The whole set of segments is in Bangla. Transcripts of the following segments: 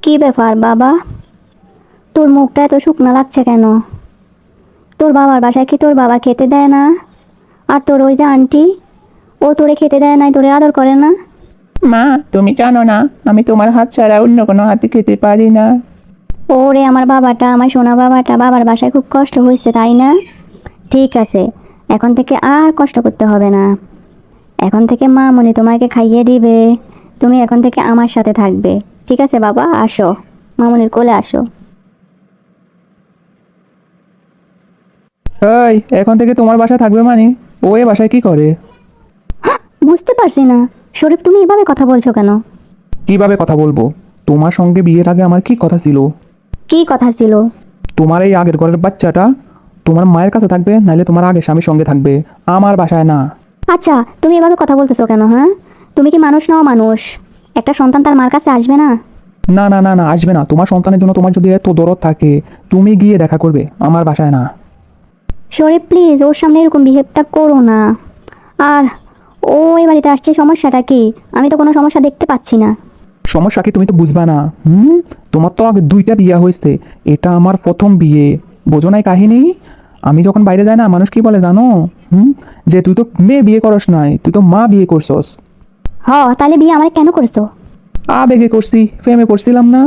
কি ব্যাপার বাবা, তোর মুখটা এত শুকনো লাগছে কেন? তোর বাবার বাসায় কি তোর বাবা খেতে দেয় না? আর তোর ওই যে আন্টি, ও তোরে খেতে দেয় নাই, তোরে আদর করে না? মা, তুমি জানো না আমি তোমার হাত ছাড়া অন্য কোনো হাতে খেতে পারি না। ওরে আমার বাবাটা, আমার সোনা বাবাটা, বাবার বাসায় খুব কষ্ট হয়েছে তাই না? ঠিক আছে, এখন থেকে আর কষ্ট করতে হবে না। এখন থেকে মা মনি তোমাকে খাইয়ে দিবে, তুমি এখন থেকে আমার সাথে থাকবে। ঠিক আছে বাবা, আসো, মামনির কোলে আসো। এই, এখন থেকে তোমার বাসায় থাকবে মানে? ও এ বাসায় কি করে? বুঝতে পারছি না, শরীফ তুমি এভাবে কথা বলছো কেন? কিভাবে কথা বলবো? তোমার সঙ্গে বিয়ের আগে আমার কি কথা ছিল? কি কথা ছিল? তোমার এই আগের ঘরের বাচ্চাটা তোমার মায়ের কাছে থাকবে, নাহলে তোমার আগের স্বামীর সঙ্গে থাকবে, আমার বাসায় না। আচ্ছা, তুমি এভাবে কথা বলতেছো কেন? হ্যাঁ, তুমি কি মানুষ নাও? মানুষ একটা সন্তান তার মার কাছে আসবে না? না না না না, আসবে না। তোমার সন্তানের জন্য তোমার যদি এত দরদ থাকে, তুমি গিয়ে দেখা করবে, আমার বাসায় না। শরীফ প্লিজ, ওর সামনে এরকম বিহেভটা করো না। আর ও এই বাড়িতে আসছে, সমস্যাটা কি? আমি তো কোনো সমস্যা দেখতে পাচ্ছি না। সমস্যা কি তুমি তো বুঝবা না? তোমার তো আগে দুইটা বিয়ে হয়েছে, এটা আমার প্রথম বিয়ে। বোঝো নাই কাহিনী? আমি যখন বাইরে যাই না, মানুষ কি বলে জানো? যে তুই তো মেয়ে বিয়ে করস নাই, তুই তো মা বিয়ে করছস। তাহলে বিয়ে আমার কেন করছো? আবেগে করছি, প্রেমে পড়ছিলাম না।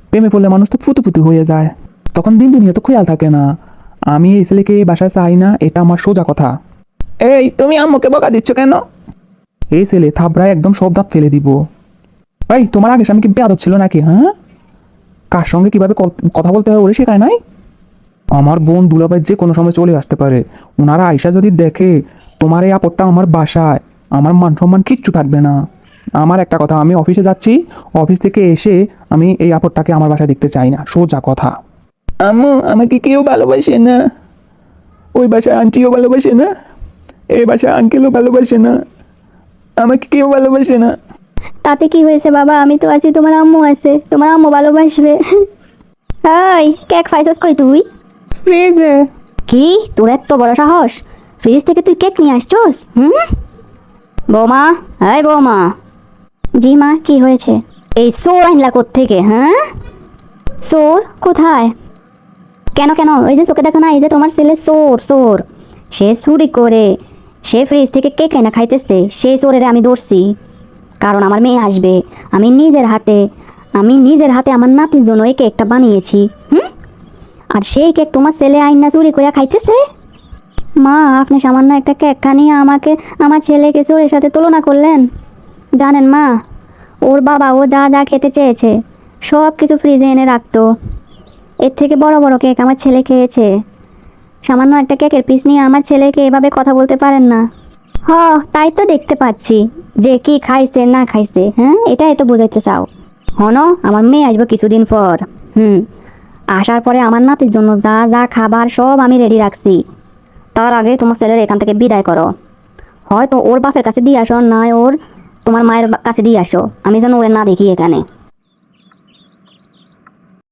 প্রেমে পড়লে মানুষ তো ফুতু ফুতু হয়ে যায়, তখন দিন দুনিয়া তো খেয়াল থাকে না। আমি এই ছেলেকে এই বাসায় চাই না, এটা আমার সোজা কথা। এই, তুমি আম্মুকে বকা দিচ্ছ কেন? এই ছেলে থাবড়ায় একদম সব দাঁত ফেলে দিব। এই, তোমার আগে স্বামী কি বেয়াদব ছিল নাকি? হ্যাঁ, কার সঙ্গে কিভাবে কথা বলতে হয় ওরে শেখায় নাই? আমার বোন দুলাভাই যে কোনো সময় চলে আসতে পারে, ওনারা আয়সা যদি দেখে তোমার এই আপদটা আমার বাসায়, আমার মান সম্মান কিচ্ছু থাকবে না। আমার একটা কথা, আমি অফিসে যাচ্ছি, অফিস থেকে এসে আমি এই আপদটাকে আমার বাসায় দেখতে চাই না, সোজা কথা। আম্মু, আমাকে কেউ ভালোবাসে না। ওই বাসায় আন্টিও ভালোবাসে না, এই বাসায় আঙ্কেলও ভালোবাসে না, আমাকে কেউ ভালোবাসে না। তাতে কি হয়েছে বাবা? আমি তো আছি, তোমার আম্মু আছে, তোমার আম্মু ভালোবাসবে। এই কেক খাইছস কই তুই? ফ্রিজে। কি, তোর এত বড় সাহস? ফ্রিজ থেকে তুই কেক নিয়ে আসছস? বৌমা, এই বৌমা। জি মা, কি হয়েছে? এই চোর আনলা কোত্থেকে? হ্যাঁ, চোর কোথায়? কেন কেন? ওই যে চোখে দেখো না, এই যে তোমার ছেলে চোর, চোর। সে চুরি করে, সে ফ্রিজ থেকে কেক এনে খাইতেছে, সেই চোরের আমি ধরছি। কারণ আমার মেয়ে আসবে, আমি নিজের হাতে আমার নাতির জন্য এই কেকটা বানিয়েছি। আর সেই কেক তোমার ছেলে আইনা চুরি করে খাইতেছে। মা, আপনি সামান্য একটা কেক খানিয়ে আমাকে, আমার ছেলেকে চোরের সাথে তুলনা করলেন। জানেন মা, ওর বাবা ও যা যা খেতে চেয়েছে সব কিছু ফ্রিজে এনে রাখতো। এর থেকে বড় বড় কেক আমার ছেলে খেয়েছে। সামান্য একটা কেকের পিস নিয়ে আমার ছেলেকে এভাবে কথা বলতে পারেন না। তাই তো দেখতে পাচ্ছি যে কি খাইছে না খাইছে। হ্যাঁ, এটাই তো বোঝাইতে চাও। হনো, আমার মেয়ে আসবে কিছুদিন পর। আসার পরে আমার নাতির জন্য যা যা খাবার সব আমি রেডি রাখছি। তার আগে তোমার ছেলের এখান থেকে বিদায় করো। হয়তো ওর বাপের কাছে দিয়ে আসো, নয় ওর তোমার মায়ের কাছে দিয়ে আসো, আমি যেন ওর না দেখি এখানে।